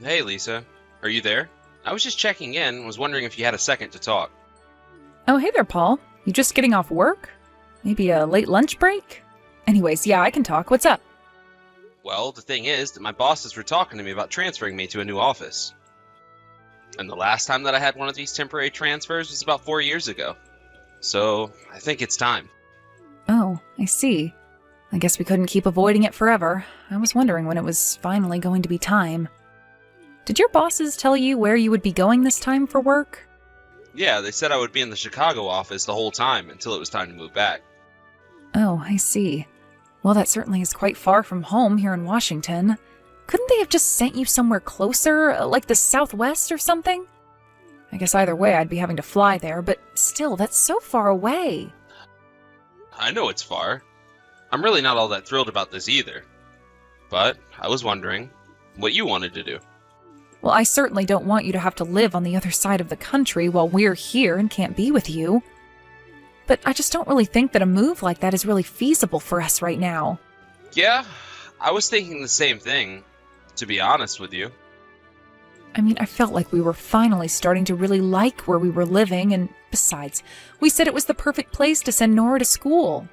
Hey, Lisa. Are you there? I was just checking in, was wondering if you had a second to talk. Oh, hey there, Paul. You just getting off work? Maybe a late lunch break? Anyways, yeah, I can talk. What's up? Well, the thing is that my bosses were talking to me about transferring me to a new office. And the last time that I had one of these temporary transfers was about 4 years ago. So, I think it's time. Oh, I see. I guess we couldn't keep avoiding it forever. I was wondering when it was finally going to be time. Did your bosses tell you where you would be going this time for work? Yeah, they said I would be in the Chicago office the whole time until it was time to move back. Oh, I see. Well, that certainly is quite far from home here in Washington. Couldn't they have just sent you somewhere closer, like the Southwest or something? I guess either way I'd be having to fly there, but still, that's so far away. I know it's far. I'm really not all that thrilled about this either. But I was wondering what you wanted to do. Well, I certainly don't want you to have to live on the other side of the country while we're here and can't be with you. But I just don't really think that a move like that is really feasible for us right now. Yeah, I was thinking the same thing, to be honest with you. I mean, I felt like we were finally starting to really like where we were living, and besides, we said it was the perfect place to send Nora to school.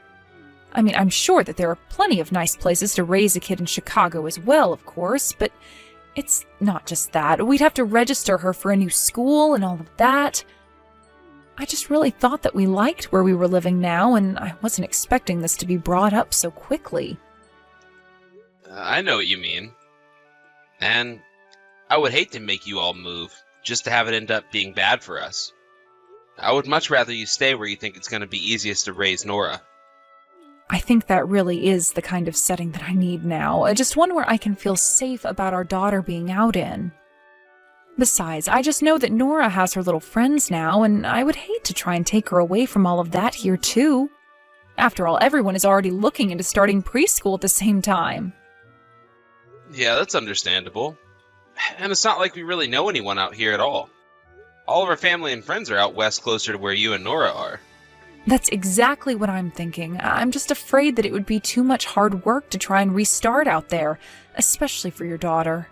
I mean, I'm sure that there are plenty of nice places to raise a kid in Chicago as well, of course, but it's not just that. We'd have to register her for a new school and all of that. I just really thought that we liked where we were living now, and I wasn't expecting this to be brought up so quickly. I know what you mean. And I would hate to make you all move, just to have it end up being bad for us. I would much rather you stay where you think it's going to be easiest to raise Nora. I think that really is the kind of setting that I need now, just one where I can feel safe about our daughter being out in. Besides, I just know that Nora has her little friends now, and I would hate to try and take her away from all of that here too. After all, everyone is already looking into starting preschool at the same time. Yeah, that's understandable. And it's not like we really know anyone out here at all. All of our family and friends are out west closer to where you and Nora are. That's exactly what I'm thinking. I'm just afraid that it would be too much hard work to try and restart out there, especially for your daughter.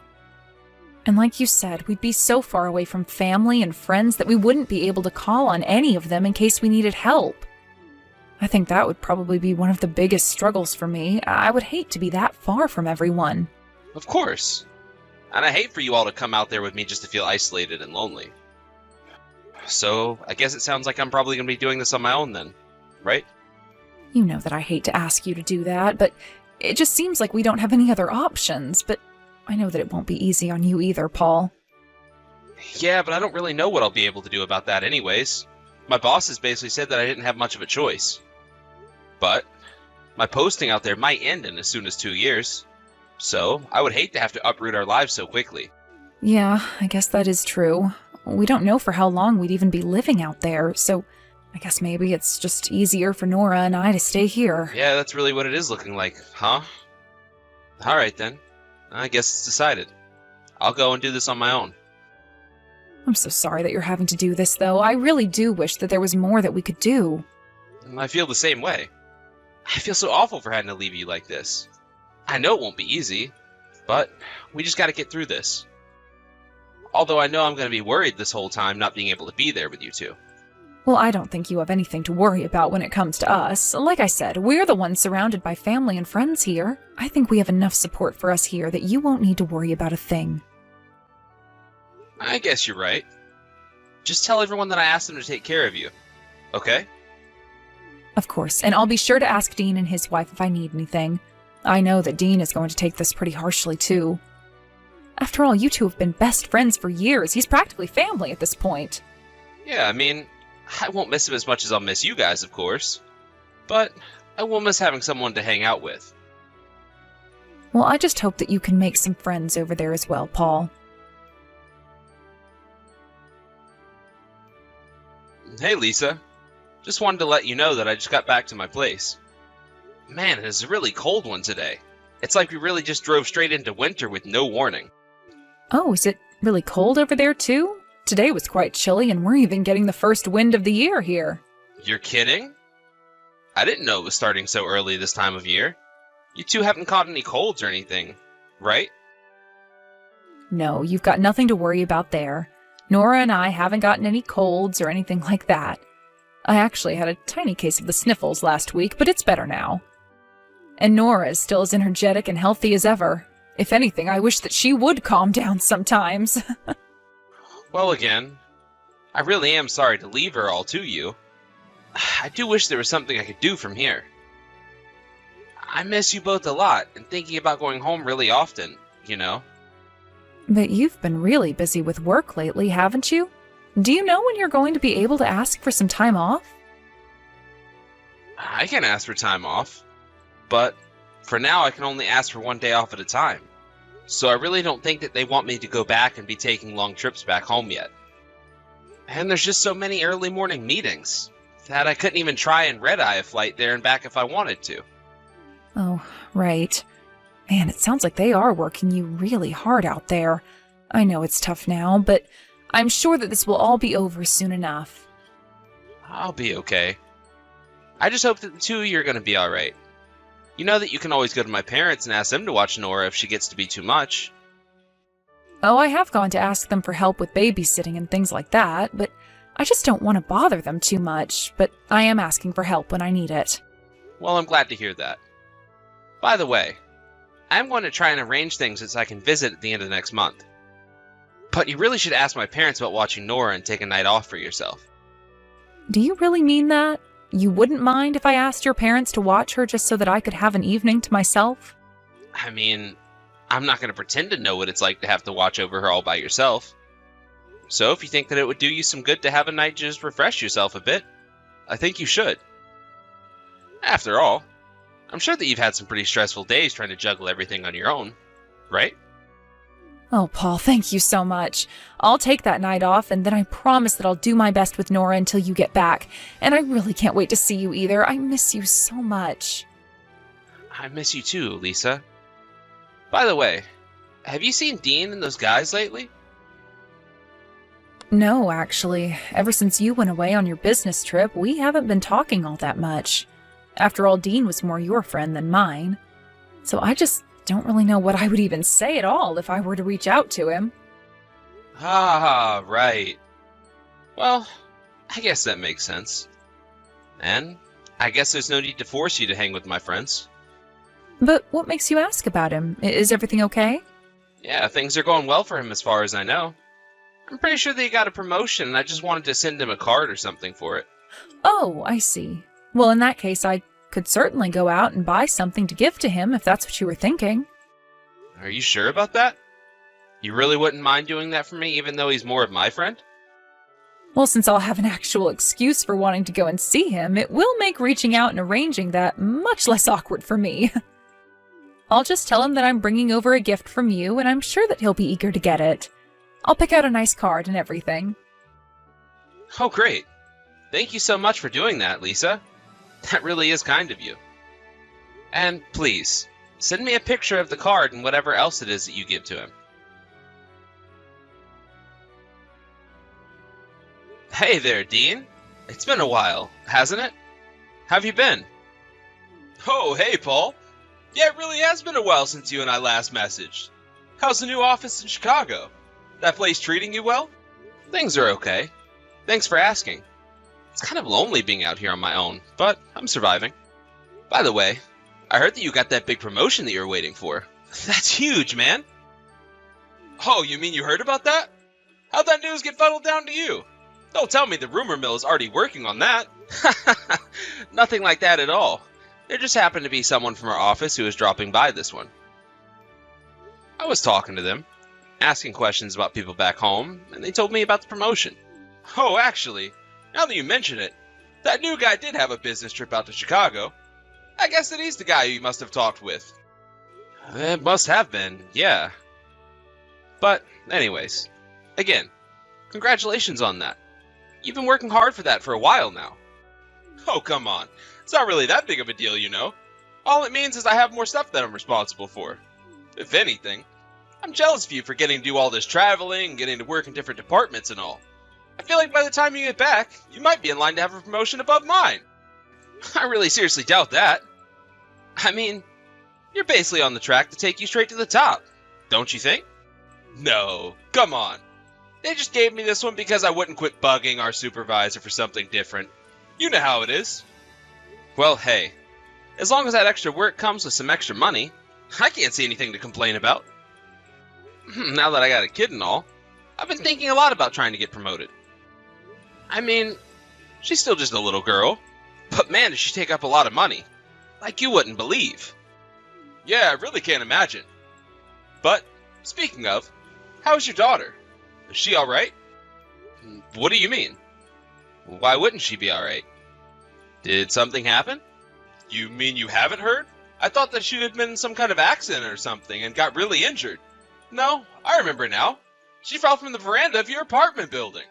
And like you said, we'd be so far away from family and friends that we wouldn't be able to call on any of them in case we needed help. I think that would probably be one of the biggest struggles for me. I would hate to be that far from everyone. Of course. And I hate for you all to come out there with me just to feel isolated and lonely. So, I guess it sounds like I'm probably going to be doing this on my own then, right? You know that I hate to ask you to do that, but it just seems like we don't have any other options. But I know that it won't be easy on you either, Paul. Yeah, but I don't really know what I'll be able to do about that anyways. My bosses basically said that I didn't have much of a choice. But my posting out there might end in as soon as 2 years. So, I would hate to have to uproot our lives so quickly. Yeah, I guess that is true. We don't know for how long we'd even be living out there, so I guess maybe it's just easier for Nora and I to stay here. Yeah, that's really what it is looking like, huh? Alright then. I guess it's decided. I'll go and do this on my own. I'm so sorry that you're having to do this, though. I really do wish that there was more that we could do. I feel the same way. I feel so awful for having to leave you like this. I know it won't be easy, but we just gotta get through this. Although I know I'm going to be worried this whole time not being able to be there with you two. Well, I don't think you have anything to worry about when it comes to us. Like I said, we're the ones surrounded by family and friends here. I think we have enough support for us here that you won't need to worry about a thing. I guess you're right. Just tell everyone that I asked them to take care of you, okay? Of course, and I'll be sure to ask Dean and his wife if I need anything. I know that Dean is going to take this pretty harshly, too. After all, you two have been best friends for years. He's practically family at this point. Yeah, I mean, I won't miss him as much as I'll miss you guys, of course. But I will miss having someone to hang out with. Well, I just hope that you can make some friends over there as well, Paul. Hey, Lisa. Just wanted to let you know that I just got back to my place. Man, it is a really cold one today. It's like we really just drove straight into winter with no warning. Oh, is it really cold over there, too? Today was quite chilly, and we're even getting the first wind of the year here. You're kidding? I didn't know it was starting so early this time of year. You two haven't caught any colds or anything, right? No, you've got nothing to worry about there. Nora and I haven't gotten any colds or anything like that. I actually had a tiny case of the sniffles last week, but it's better now. And Nora is still as energetic and healthy as ever. If anything, I wish that she would calm down sometimes. Well, again, I really am sorry to leave her all to you. I do wish there was something I could do from here. I miss you both a lot, and thinking about going home really often, you know? But you've been really busy with work lately, haven't you? Do you know when you're going to be able to ask for some time off? I can ask for time off, but for now I can only ask for 1 day off at a time. So I really don't think that they want me to go back and be taking long trips back home yet. And there's just so many early morning meetings that I couldn't even try and red-eye a flight there and back if I wanted to. Oh, right. Man, it sounds like they are working you really hard out there. I know it's tough now, but I'm sure that this will all be over soon enough. I'll be okay. I just hope that the two of you are going to be alright. You know that you can always go to my parents and ask them to watch Nora if she gets to be too much. Oh, I have gone to ask them for help with babysitting and things like that, but I just don't want to bother them too much, but I am asking for help when I need it. Well, I'm glad to hear that. By the way, I'm going to try and arrange things so I can visit at the end of next month. But you really should ask my parents about watching Nora and take a night off for yourself. Do you really mean that? You wouldn't mind if I asked your parents to watch her just so that I could have an evening to myself? I mean, I'm not going to pretend to know what it's like to have to watch over her all by yourself. So if you think that it would do you some good to have a night to just refresh yourself a bit, I think you should. After all, I'm sure that you've had some pretty stressful days trying to juggle everything on your own, right? Oh, Paul, thank you so much. I'll take that night off, and then I promise that I'll do my best with Nora until you get back. And I really can't wait to see you either. I miss you so much. I miss you too, Lisa. By the way, have you seen Dean and those guys lately? No, actually. Ever since you went away on your business trip, we haven't been talking all that much. After all, Dean was more your friend than mine. So I just don't really know what I would even say at all if I were to reach out to him. Ah, right. Well, I guess that makes sense. And I guess there's no need to force you to hang with my friends. But what makes you ask about him? Is everything okay? Yeah, things are going well for him as far as I know. I'm pretty sure that he got a promotion, and I just wanted to send him a card or something for it. Oh, I see. Well, in that case, I could certainly go out and buy something to give to him if that's what you were thinking. Are you sure about that? You really wouldn't mind doing that for me, even though he's more of my friend? Well, since I'll have an actual excuse for wanting to go and see him, it will make reaching out and arranging that much less awkward for me. I'll just tell him that I'm bringing over a gift from you, and I'm sure that he'll be eager to get it. I'll pick out a nice card and everything. Oh, great. Thank you so much for doing that, Lisa. That really is kind of you. And please, send me a picture of the card and whatever else it is that you give to him. Hey there, Dean. It's been a while, hasn't it? How have you been? Oh, hey, Paul. Yeah, it really has been a while since you and I last messaged. How's the new office in Chicago? That place treating you well? Things are okay. Thanks for asking. It's kind of lonely being out here on my own, but I'm surviving. By the way, I heard that you got that big promotion that you were waiting for. That's huge, man. Oh, you mean you heard about that? How'd that news get funneled down to you? Don't tell me the rumor mill is already working on that. Nothing like that at all. There just happened to be someone from our office who was dropping by this one. I was talking to them, asking questions about people back home, and they told me about the promotion. Oh, actually, now that you mention it, that new guy did have a business trip out to Chicago. I guess that he's the guy you must have talked with. It must have been, yeah. But, anyways, again, congratulations on that. You've been working hard for that for a while now. Oh, come on. It's not really that big of a deal, you know. All it means is I have more stuff that I'm responsible for. If anything, I'm jealous of you for getting to do all this traveling and getting to work in different departments and all. I feel like by the time you get back, you might be in line to have a promotion above mine. I really seriously doubt that. I mean, you're basically on the track to take you straight to the top, don't you think? No, come on. They just gave me this one because I wouldn't quit bugging our supervisor for something different. You know how it is. Well, hey, as long as that extra work comes with some extra money, I can't see anything to complain about. Now that I got a kid and all, I've been thinking a lot about trying to get promoted. I mean, she's still just a little girl, but man, does she take up a lot of money. Like you wouldn't believe. Yeah, I really can't imagine. But, speaking of, how's your daughter? Is she alright? What do you mean? Why wouldn't she be alright? Did something happen? You mean you haven't heard? I thought that she had been in some kind of accident or something and got really injured. No, I remember now. She fell from the veranda of your apartment building.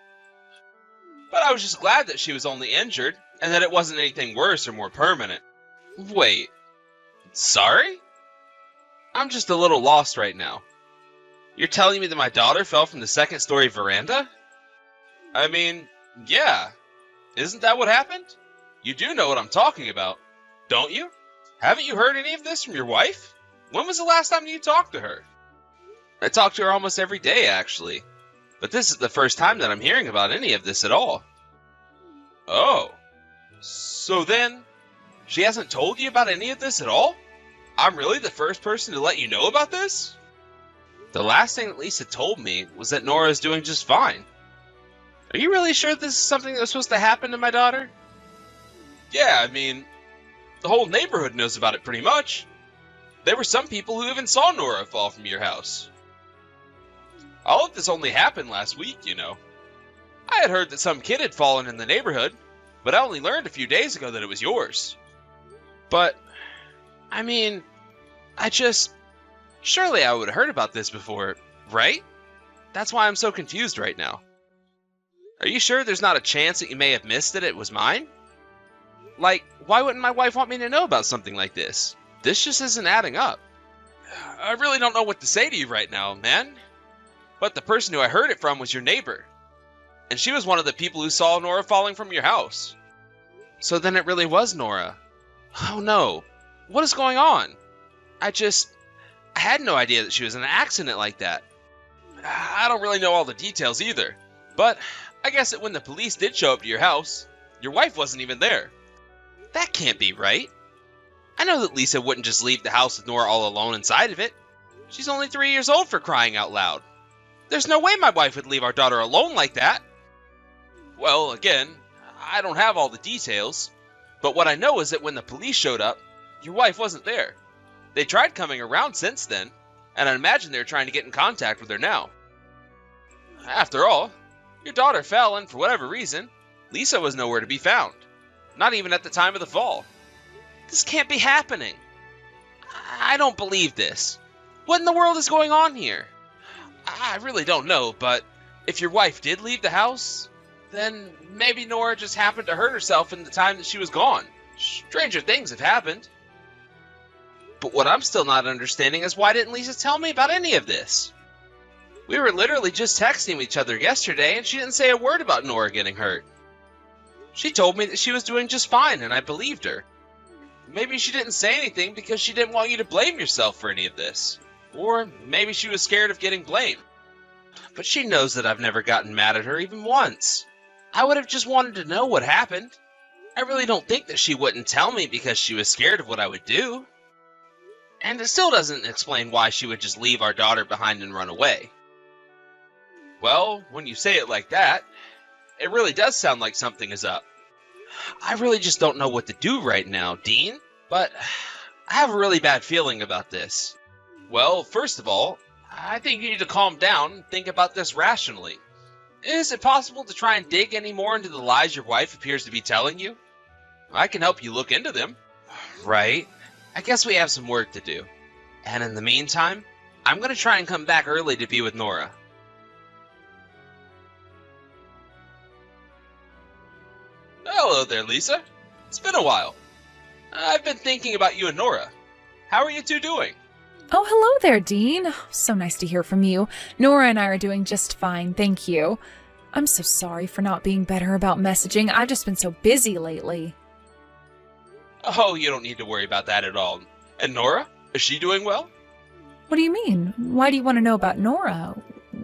But I was just glad that she was only injured and that it wasn't anything worse or more permanent. Wait. Sorry? I'm just a little lost right now. You're telling me that my daughter fell from the second-story veranda? I mean, yeah. Isn't that what happened? You do know what I'm talking about, don't you? Haven't you heard any of this from your wife? When was the last time you talked to her? I talk to her almost every day, actually. But this is the first time that I'm hearing about any of this at all. Oh. So then, she hasn't told you about any of this at all? I'm really the first person to let you know about this? The last thing that Lisa told me was that Nora is doing just fine. Are you really sure this is something that was supposed to happen to my daughter? Yeah, I mean, the whole neighborhood knows about it pretty much. There were some people who even saw Nora fall from your house. All of this only happened last week, you know. I had heard that some kid had fallen in the neighborhood, but I only learned a few days ago that it was yours. But, I mean, surely I would have heard about this before, right? That's why I'm so confused right now. Are you sure there's not a chance that you may have missed that it was mine? Like, why wouldn't my wife want me to know about something like this? This just isn't adding up. I really don't know what to say to you right now, man. But the person who I heard it from was your neighbor. And she was one of the people who saw Nora falling from your house. So then it really was Nora. Oh no. What is going on? I had no idea that she was in an accident like that. I don't really know all the details either. But I guess that when the police did show up to your house, your wife wasn't even there. That can't be right. I know that Lisa wouldn't just leave the house with Nora all alone inside of it. She's only 3 years old, for crying out loud. There's no way my wife would leave our daughter alone like that. Well, again, I don't have all the details, but what I know is that when the police showed up, your wife wasn't there. They tried coming around since then, and I imagine they're trying to get in contact with her now. After all, your daughter fell, and for whatever reason, Lisa was nowhere to be found. Not even at the time of the fall. This can't be happening. I don't believe this. What in the world is going on here? I really don't know, but if your wife did leave the house, then maybe Nora just happened to hurt herself in the time that she was gone. Stranger things have happened. But what I'm still not understanding is why didn't Lisa tell me about any of this? We were literally just texting each other yesterday, and she didn't say a word about Nora getting hurt. She told me that she was doing just fine, and I believed her. Maybe she didn't say anything because she didn't want you to blame yourself for any of this. Or maybe she was scared of getting blamed. But she knows that I've never gotten mad at her even once. I would have just wanted to know what happened. I really don't think that she wouldn't tell me because she was scared of what I would do. And it still doesn't explain why she would just leave our daughter behind and run away. Well, when you say it like that, it really does sound like something is up. I really just don't know what to do right now, Dean, but I have a really bad feeling about this. Well, first of all, I think you need to calm down and think about this rationally. Is it possible to try and dig any more into the lies your wife appears to be telling you? I can help you look into them. Right. I guess we have some work to do. And in the meantime, I'm going to try and come back early to be with Nora. Hello there, Lisa. It's been a while. I've been thinking about you and Nora. How are you two doing? Oh, hello there, Dean. So nice to hear from you. Nora and I are doing just fine, thank you. I'm so sorry for not being better about messaging. I've just been so busy lately. Oh, you don't need to worry about that at all. And Nora? Is she doing well? What do you mean? Why do you want to know about Nora?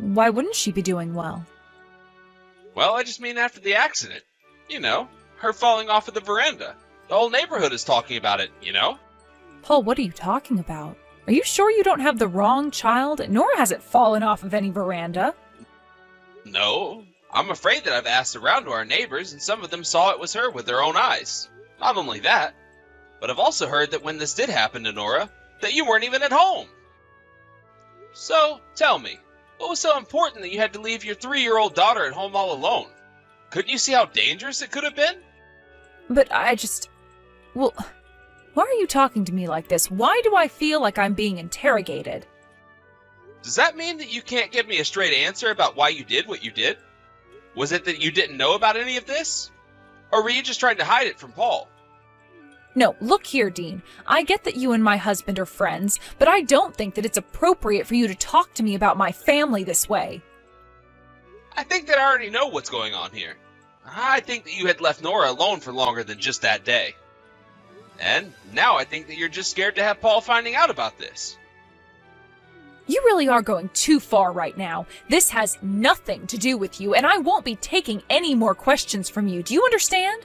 Why wouldn't she be doing well? Well, I just mean after the accident. You know, her falling off of the veranda. The whole neighborhood is talking about it, you know? Paul, what are you talking about? Are you sure you don't have the wrong child? Nora hasn't fallen off of any veranda. No, I'm afraid that I've asked around to our neighbors, and some of them saw it was her with their own eyes. Not only that, but I've also heard that when this did happen to Nora, that you weren't even at home. So, tell me, what was so important that you had to leave your 3-year-old daughter at home all alone? Couldn't you see how dangerous it could have been? But well, why are you talking to me like this? Why do I feel like I'm being interrogated? Does that mean that you can't give me a straight answer about why you did what you did? Was it that you didn't know about any of this? Or were you just trying to hide it from Paul? No, look here, Dean. I get that you and my husband are friends, but I don't think that it's appropriate for you to talk to me about my family this way. I think that I already know what's going on here. I think that you had left Nora alone for longer than just that day. And now I think that you're just scared to have Paul finding out about this. You really are going too far right now. This has nothing to do with you, and I won't be taking any more questions from you. Do you understand?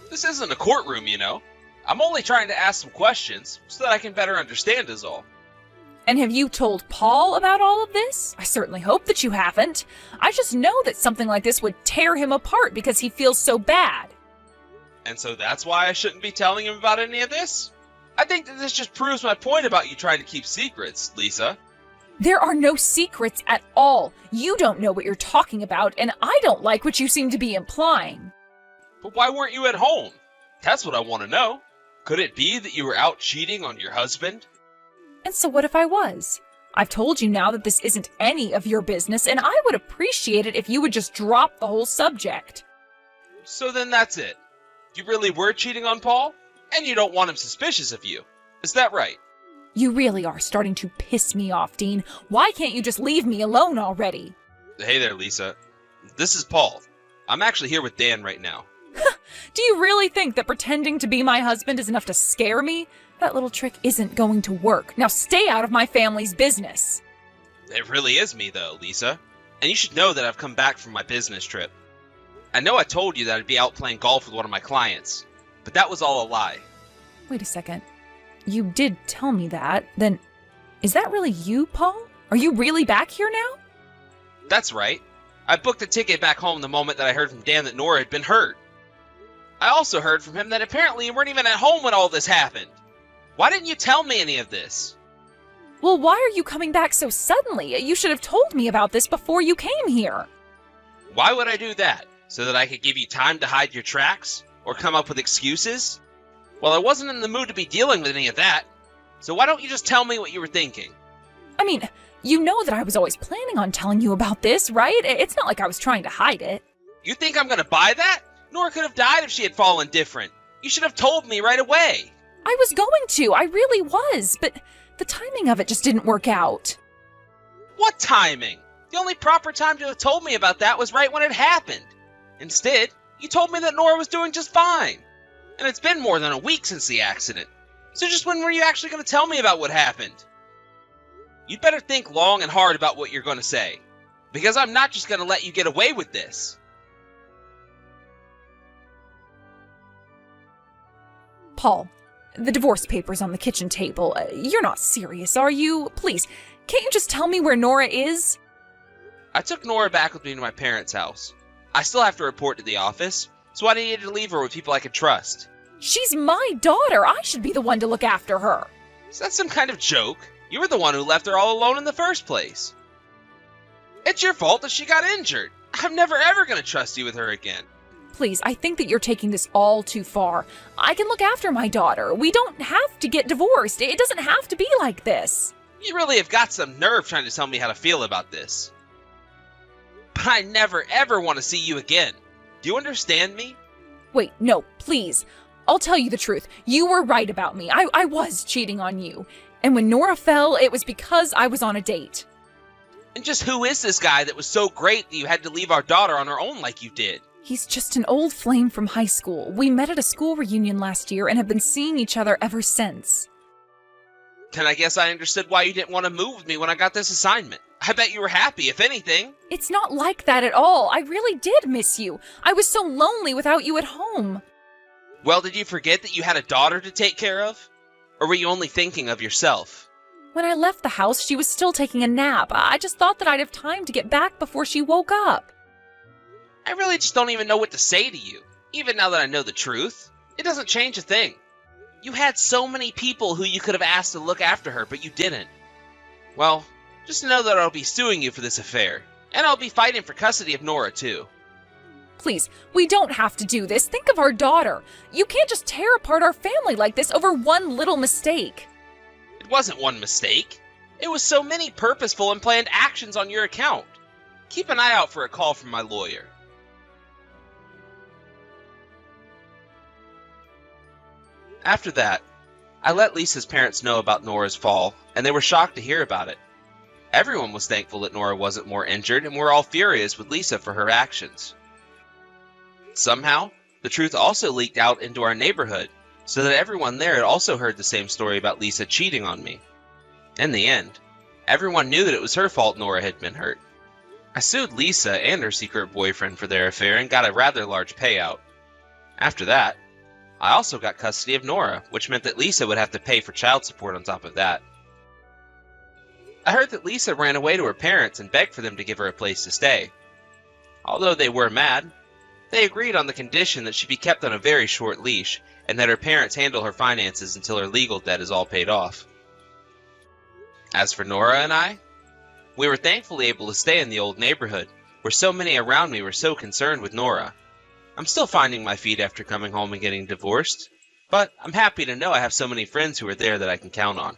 This isn't a courtroom, you know. I'm only trying to ask some questions so that I can better understand is all. And have you told Paul about all of this? I certainly hope that you haven't. I just know that something like this would tear him apart because he feels so bad. And so that's why I shouldn't be telling him about any of this? I think that this just proves my point about you trying to keep secrets, Lisa. There are no secrets at all. You don't know what you're talking about, and I don't like what you seem to be implying. But why weren't you at home? That's what I want to know. Could it be that you were out cheating on your husband? And so what if I was? I've told you now that this isn't any of your business, and I would appreciate it if you would just drop the whole subject. So then that's it. You really were cheating on Paul? And you don't want him suspicious of you. Is that right? You really are starting to piss me off, Dean. Why can't you just leave me alone already? Hey there, Lisa. This is Paul. I'm actually here with Dan right now. Do you really think that pretending to be my husband is enough to scare me? That little trick isn't going to work. Now stay out of my family's business. It really is me, though, Lisa. And you should know that I've come back from my business trip. I know I told you that I'd be out playing golf with one of my clients, but that was all a lie. Wait a second. You did tell me that. Then, is that really you, Paul? Are you really back here now? That's right. I booked a ticket back home the moment that I heard from Dan that Nora had been hurt. I also heard from him that apparently you weren't even at home when all this happened. Why didn't you tell me any of this? Well, why are you coming back so suddenly? You should have told me about this before you came here. Why would I do that? So that I could give you time to hide your tracks? Or come up with excuses? Well, I wasn't in the mood to be dealing with any of that. So why don't you just tell me what you were thinking? I mean, you know that I was always planning on telling you about this, right? It's not like I was trying to hide it. You think I'm gonna buy that? Nora could have died if she had fallen different. You should have told me right away. I was going to. I really was. But the timing of it just didn't work out. What timing? The only proper time to have told me about that was right when it happened. Instead, you told me that Nora was doing just fine. And it's been more than a week since the accident. So just when were you actually going to tell me about what happened? You'd better think long and hard about what you're going to say. Because I'm not just going to let you get away with this. Paul, the divorce papers on the kitchen table. You're not serious, are you? Please, can't you just tell me where Nora is? I took Nora back with me to my parents' house. I still have to report to the office, so I needed to leave her with people I could trust. She's my daughter. I should be the one to look after her. Is that some kind of joke? You were the one who left her all alone in the first place. It's your fault that she got injured. I'm never ever going to trust you with her again. Please, I think that you're taking this all too far. I can look after my daughter. We don't have to get divorced. It doesn't have to be like this. You really have got some nerve trying to tell me how to feel about this. But I never ever want to see you again. Do you understand me? Wait, no, please. I'll tell you the truth. You were right about me. I was cheating on you. And when Nora fell, it was because I was on a date. And just who is this guy that was so great that you had to leave our daughter on her own like you did? He's just an old flame from high school. We met at a school reunion last year and have been seeing each other ever since. Then I guess I understood why you didn't want to move with me when I got this assignment. I bet you were happy, if anything. It's not like that at all. I really did miss you. I was so lonely without you at home. Well, did you forget that you had a daughter to take care of? Or were you only thinking of yourself? When I left the house, she was still taking a nap. I just thought that I'd have time to get back before she woke up. I really just don't even know what to say to you. Even now that I know the truth, it doesn't change a thing. You had so many people who you could have asked to look after her, but you didn't. Well, just know that I'll be suing you for this affair, and I'll be fighting for custody of Nora, too. Please, we don't have to do this. Think of our daughter. You can't just tear apart our family like this over one little mistake. It wasn't one mistake. It was so many purposeful and planned actions on your account. Keep an eye out for a call from my lawyer. After that, I let Lisa's parents know about Nora's fall, and they were shocked to hear about it. Everyone was thankful that Nora wasn't more injured, and were all furious with Lisa for her actions. Somehow, the truth also leaked out into our neighborhood, so that everyone there had also heard the same story about Lisa cheating on me. In the end, everyone knew that it was her fault Nora had been hurt. I sued Lisa and her secret boyfriend for their affair and got a rather large payout. After that, I also got custody of Nora, which meant that Lisa would have to pay for child support on top of that. I heard that Lisa ran away to her parents and begged for them to give her a place to stay. Although they were mad, they agreed on the condition that she be kept on a very short leash, and that her parents handle her finances until her legal debt is all paid off. As for Nora and I, we were thankfully able to stay in the old neighborhood, where so many around me were so concerned with Nora. I'm still finding my feet after coming home and getting divorced, but I'm happy to know I have so many friends who are there that I can count on.